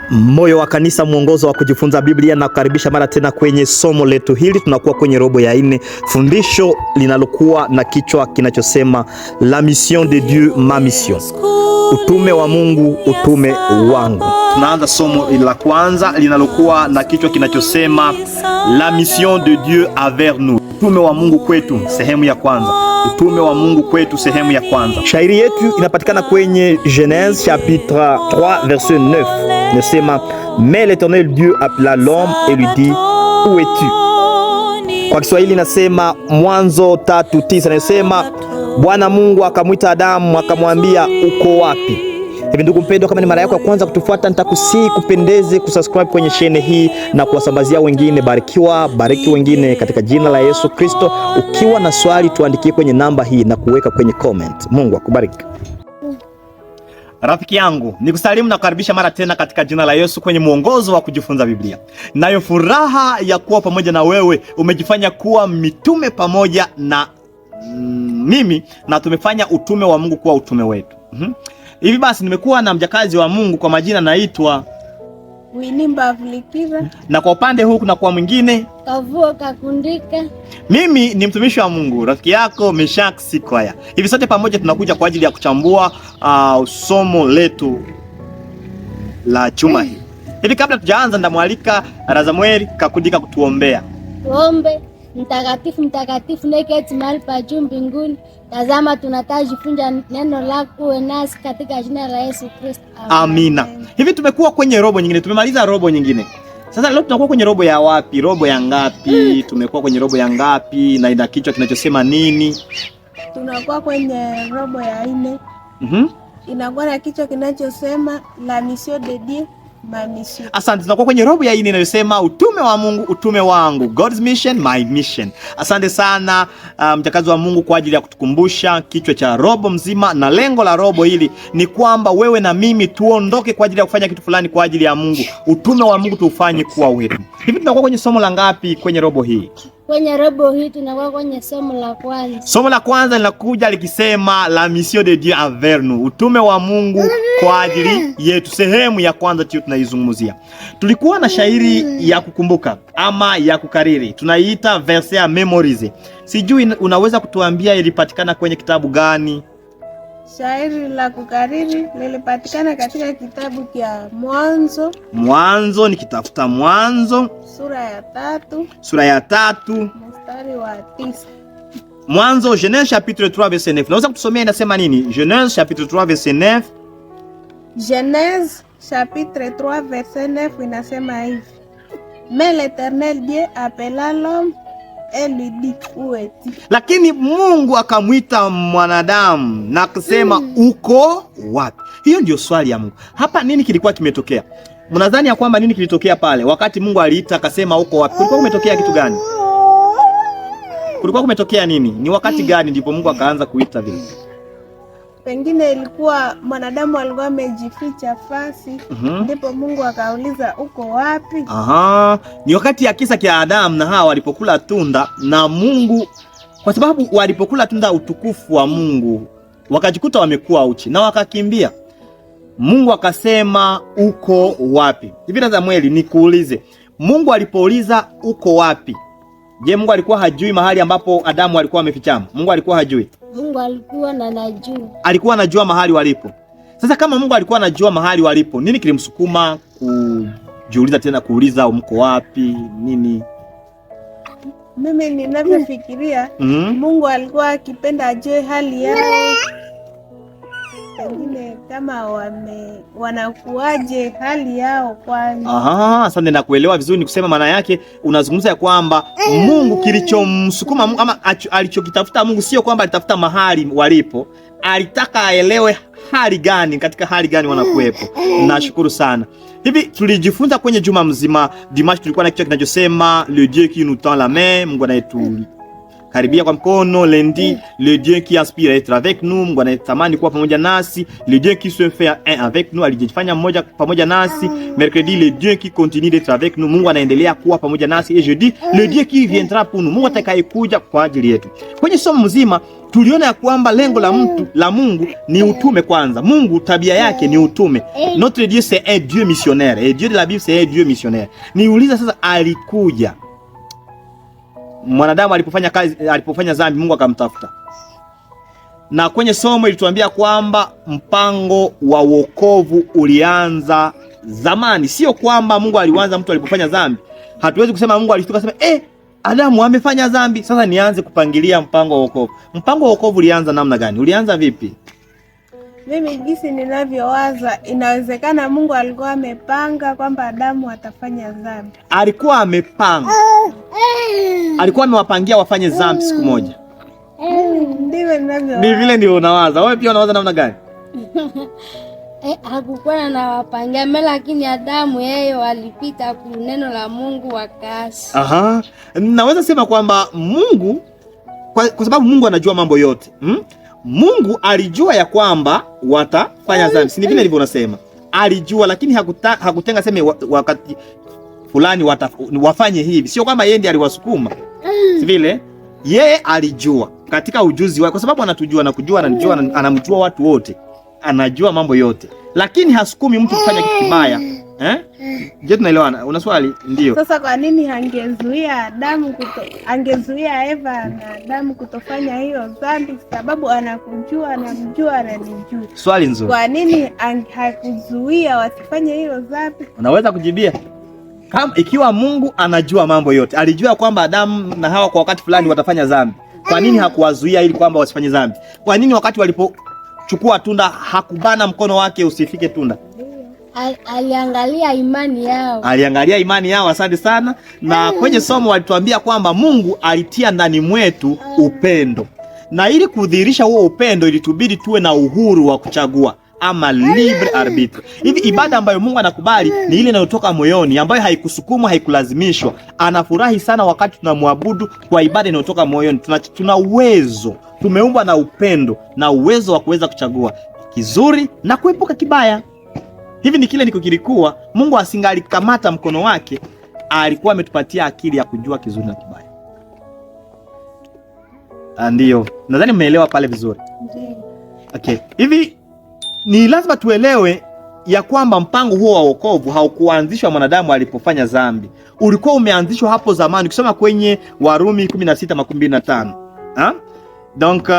Moyo wa kanisa, mwongozo wa kujifunza Biblia, na kukaribisha mara tena kwenye somo letu hili. Tunakuwa kwenye robo ya 4, fundisho linalokuwa na kichwa kinachosema La mission de Dieu, ma mission. Utume wa Mungu, utume wangu. Tunaanza somo la kwanza linalokuwa na kichwa kinachosema La mission de Dieu envers nous. Utume wa Mungu kwetu, sehemu ya kwanza. Utume wa Mungu kwetu, sehemu ya kwanza. Shairi yetu inapatikana kwenye Genèse chapitre 3 verset 9. Nasema, mais l'Éternel Dieu appela l'homme et lui dit, où es-tu? Kwa Kiswahili nasema Mwanzo 3:9, nasema Bwana Mungu akamwita Adamu akamwambia, uko wapi? Hivi ndugu mpendwa, kama ni mara yako ya kwanza kutufuata, nitakusihi kupendeze kusubscribe kwenye channel hii na kuwasambazia wengine. Barikiwa, bariki wengine katika jina la Yesu Kristo. Ukiwa na swali tuandikie kwenye namba hii na kuweka kwenye comment. Mungu akubariki. Rafiki yangu, nikusalimu na kukaribisha mara tena katika jina la Yesu kwenye mwongozo wa kujifunza Biblia. Nayo furaha ya kuwa pamoja na wewe, umejifanya kuwa mitume pamoja na mimi, na tumefanya utume wa Mungu kuwa utume wetu. Hivi basi nimekuwa na mjakazi wa Mungu kwa majina naitwa Winimba Vlikira, na kwa upande huu kuna kwa mwingine Kavuo Kakundika. Mimi ni mtumishi wa Mungu, rafiki yako Meshak Sikwaya. Hivi sote pamoja tunakuja kwa ajili ya kuchambua somo letu la juma hili. Hivi kabla tujaanza, ndamwalika Razamweli Kakundika kutuombea. Tuombe. Mtakatifu, mtakatifu neketi mahali pa juu mbinguni, tazama tunatajifunza neno lako, uwe nasi katika jina la Yesu Kristo. Amina. Hivi tumekuwa kwenye robo nyingine, tumemaliza robo nyingine. Sasa leo tunakuwa kwenye robo ya wapi? Robo ya ngapi? Tumekuwa kwenye robo ya ngapi na ina kichwa kinachosema nini? Tunakuwa kwenye robo ya 4. Inakuwa na kichwa kinachosema La mission de Dieu, ma mission. Asante. Tunakuwa kwenye robo ya 4 inayosema utume wa Mungu, utume wangu. God's mission, my mission. Asante sana mjakazi wa Mungu kwa ajili ya kutukumbusha kichwa cha robo mzima, na lengo la robo hili ni kwamba wewe na mimi tuondoke kwa ajili ya kufanya kitu fulani kwa ajili ya Mungu. Utume wa Mungu tuufanye kuwa wetu. Hivi tunakuwa kwenye somo la ngapi kwenye robo hii? Kwenye robo hii tunakuwa kwenye somo la kwanza. Somo la kwanza linakuja likisema La mission de Dieu envers nous, utume wa Mungu kwa ajili yetu. Sehemu ya kwanza tu tunaizungumzia. Tulikuwa na shairi ya kukumbuka ama ya kukariri, tunaiita verset ya memorize. Sijui unaweza kutuambia ilipatikana kwenye kitabu gani? Shairi la kukariri lilipatikana katika kitabu cha Mwanzo. Mwanzo, nikitafuta Mwanzo sura ya 3 mstari wa 9. Mwanzo, Genèse chapitre 3 verset 9. Unaweza kutusomea inasema nini? Genèse chapitre 3 verset 9. Genèse chapitre 3 verset 9 inasema hivi: Mais l'Éternel Dieu appela l'homme et lui dit, où es-tu? Lakini Mungu akamwita mwanadamu na kusema, uko wapi? Hiyo ndio swali ya Mungu. Hapa nini kilikuwa kimetokea? Mnadhani ya kwamba nini kilitokea pale wakati Mungu aliita akasema uko wapi? Kulikuwa kumetokea kitu gani? Kulikuwa kumetokea nini? Ni wakati gani ndipo Mungu akaanza kuita vile? Pengine ilikuwa mwanadamu alikuwa amejificha fasi, ndipo Mungu akauliza uko wapi? Ni wakati ya kisa kia Adamu na Hawa walipokula tunda, na Mungu, kwa sababu walipokula tunda utukufu wa Mungu, wakajikuta wamekuwa uchi na wakakimbia. Mungu akasema uko wapi? Hivi Samueli, nikuulize, Mungu alipouliza uko wapi, je, Mungu alikuwa hajui mahali ambapo Adamu alikuwa amefichama? Mungu alikuwa hajui? Mungu alikuwa anajua. Alikuwa anajua mahali walipo. Sasa kama Mungu alikuwa anajua mahali walipo, nini kilimsukuma kujiuliza tena kuuliza mko wapi? Nini? Mimi ninavyofikiria, Mungu alikuwa akipenda ajue hali yao. Pengine kama wanakuaje hali yao kwanza. Asante, na kuelewa vizuri. Ni kusema maana yake unazungumza ya kwamba Mungu kilichomsukuma Mungu ama alichokitafuta Mungu sio kwamba alitafuta mahali walipo, alitaka aelewe hali gani, katika hali gani wanakuepo. Nashukuru sana. Hivi tulijifunza kwenye juma mzima Dimanche, tulikuwa na kichwa kinachosema Le Dieu qui nous tend la main, Mungu karibia kwa mkono. Lundi, le Dieu qui aspire être avec nous, Mungu anatamani kuwa pamoja nasi. Le Dieu qui se fait un avec nous, alijifanya mmoja pamoja nasi. Mercredi, le Dieu qui continue d'être avec nous, Mungu anaendelea kuwa pamoja nasi. Et jeudi, le Dieu qui viendra pour nous, Mungu atakayekuja kwa ajili yetu. Kwenye somo mzima tuliona ya kwamba lengo la Mungu ni utume kwanza. Mungu tabia yake ni utume. Notre Dieu c'est un Dieu missionnaire. Et Dieu de la Bible c'est un Dieu missionnaire. Niuliza sasa, alikuja mwanadamu alipofanya dhambi, Mungu akamtafuta. Na kwenye somo ilituambia kwamba mpango wa wokovu ulianza zamani. Sio kwamba Mungu alianza mtu alipofanya dhambi. Hatuwezi kusema Mungu alishtuka sema Adamu amefanya dhambi, sasa nianze kupangilia mpango wa wokovu. Mpango wa wokovu ulianza namna gani? Ulianza vipi? Mimi jinsi ninavyowaza, inawezekana Mungu alikuwa amepanga kwamba Adamu atafanya dhambi. Alikuwa amepanga. Alikuwa amewapangia wafanye dhambi siku moja. Ndivyo ninavyowaza. Ni vile ndio unawaza. Wewe pia unawaza namna gani? Hakukuwa na wapangia, lakini Adamu yeye walipita kwa neno la Mungu wakasi. Aha. Naweza sema kwamba Mungu kwa sababu Mungu anajua mambo yote. Mungu alijua ya kwamba watafanya dhambi. Si vile ndivyo unasema. Alijua, lakini hakutenga sema wakati fulani wafanye hivi. Sio kwamba yeye ndiye aliwasukuma. Si vile? Yeye alijua katika ujuzi wake, kwa sababu anatujua na kujua, anamjua watu wote. Anajua mambo yote, lakini hasukumi mtu kufanya kitu kibaya. Je, tunaelewana? Una swali? Ndio. Sasa kwa nini angezuia Eva na Adamu kutofanya hiyo dhambi? Sababu anakujua, anamjua, ananijua. Swali nzuri. Kwa nini hakuzuia wasifanye hiyo dhambi? Unaweza kujibia? Kama ikiwa Mungu anajua mambo yote, alijua kwamba Adamu na Hawa kwa wakati fulani watafanya dhambi. Kwa nini hakuwazuia ili kwamba wasifanye dhambi? Kwa nini wakati walipochukua tunda hakubana mkono wake usifike tunda? Aliangalia imani yao. Aliangalia imani yao. Asante sana. Na kwenye somo walituambia kwamba Mungu alitia ndani mwetu upendo. Na ili kudhihirisha huo upendo ilitubidi tuwe na uhuru wa kuchagua, ama libre arbitre. Hivi ibada ambayo Mungu anakubali ni ile inayotoka moyoni, ambayo haikusukumwa, haikulazimishwa. Anafurahi sana wakati tunamwabudu kwa ibada inayotoka moyoni. Tuna uwezo, tumeumbwa na upendo na uwezo wa kuweza kuchagua kizuri na kuepuka kibaya. Hivi ni kile kilikuwa Mungu asingalikamata mkono wake, alikuwa ametupatia akili ya kujua kizuri na kibaya. Ndio. Nadhani mmeelewa pale vizuri. Ndio. Okay. Hivi ni lazima tuelewe ya kwamba mpango huo wa wokovu haukuanzishwa mwanadamu alipofanya dhambi. Ulikuwa umeanzishwa hapo zamani. Ukisoma kwenye Warumi 16:25. Donc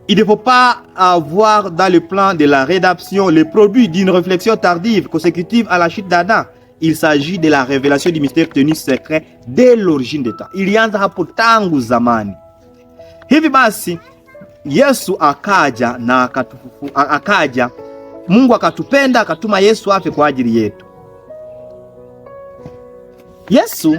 il ne faut pas avoir dans le plan de la rédemption le produit d'une réflexion tardive consécutive à la chute d'Adam. Il s'agit de la révélation du mystère tenu secret dès l'origine des temps. Ilianza hapo tangu zamani. Hivi basi Yesu akaja na akaja, Mungu akatupenda, akatuma Yesu afe kwa ajili yetu. Yesu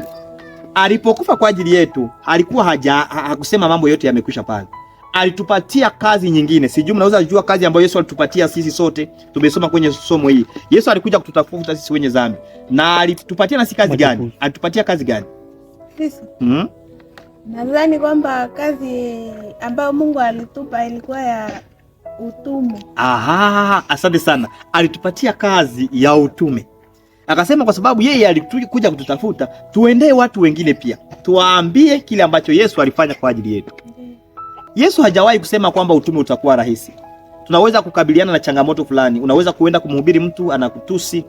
alipokufa kwa ajili yetu alikuwa hakusema mambo yote yamekwisha pale. Alitupatia kazi nyingine. Sijui mnaweza kujua kazi ambayo Yesu alitupatia sisi sote. Tumesoma kwenye somo hii. Yesu alikuja kututafuta sisi wenye dhambi. Na alitupatia nasi kazi gani? Alitupatia kazi gani? Sisi. Nadhani kwamba kazi ambayo Mungu alitupa ilikuwa ya utume. Aha, asante sana. Alitupatia kazi ya utume. Akasema kwa sababu yeye alikuja kututafuta, tuendee watu wengine pia. Tuwaambie kile ambacho Yesu alifanya kwa ajili yetu. Yesu hajawahi kusema kwamba utume utakuwa rahisi. Tunaweza kukabiliana na changamoto fulani. Unaweza kuenda kumhubiri mtu, anakutusi,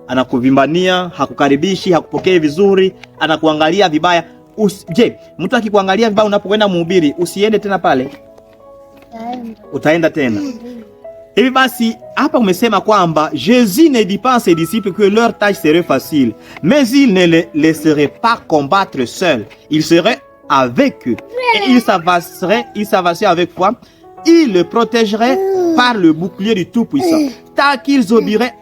anakuvimbania, hakukaribishi, hakupokei vizuri, anakuangalia vibaya. Je, mtu akikuangalia vibaya unapokwenda mhubiri, usiende tena pale? Utaenda tena. Hivi basi hapa umesema kwamba Jésus ne dit pas à ses disciples que leur tâche serait facile, mais il ne les laisserait pas combattre seuls. Il serait avec eux et il s'avancerait avec foi. Il le protégerait par le bouclier du Tout-Puissant. Tant qu'ils obéiraient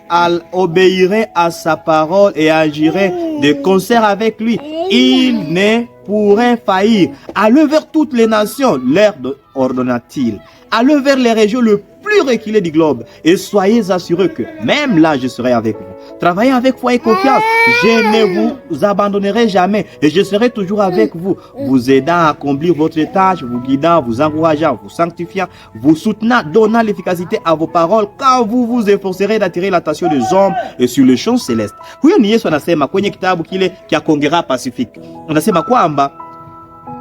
à sa parole et agiraient de concert avec lui, il ne pourrait faillir. Allez vers toutes les nations, leur ordonna-t-il. Allez vers les régions les plus reculées du globe et soyez assurés que même là je serai avec vous Travaillez avec foi et confiance. Je ne vous abandonnerai jamais et je serai toujours avec vous, vous aidant à accomplir votre tâche, vous guidant, vous encourageant, vous sanctifiant, vous soutenant, donnant l'efficacité à vos paroles, car vous vous efforcerez d'attirer l'attention des hommes et sur les choses célestes. Huyo ni Yesu anasema kwenye kitabu kile cha Kongera Pacific. Anasema kwamba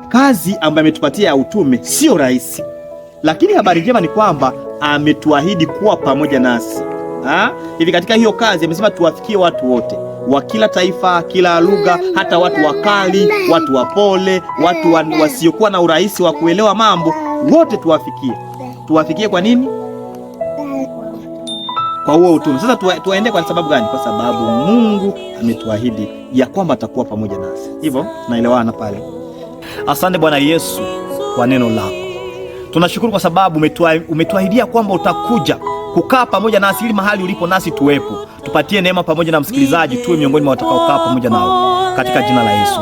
kazi ambayo ametupatia ya utume sio rahisi, lakini habari njema ni kwamba ametuahidi kuwa pamoja nasi. Hivi katika hiyo kazi amesema tuwafikie watu wote wa kila taifa, kila lugha, hata watu wakali, watu wapole, watu wasiokuwa na urahisi wa kuelewa mambo, wote tuwafikie. Tuwafikie kwa nini? Kwa huo utume. Sasa tuwaende kwa sababu gani? Kwa sababu Mungu ametuahidi ya kwamba atakuwa pamoja nasi. Hivyo naelewana pale. Asante Bwana Yesu kwa neno lako. Tunashukuru kwa sababu umetuahidia kwamba utakuja kukaa pamoja nasi ili mahali ulipo nasi tuwepo. Tupatie neema pamoja na msikilizaji tuwe miongoni mwa watakaokaa pamoja nao katika jina la Yesu.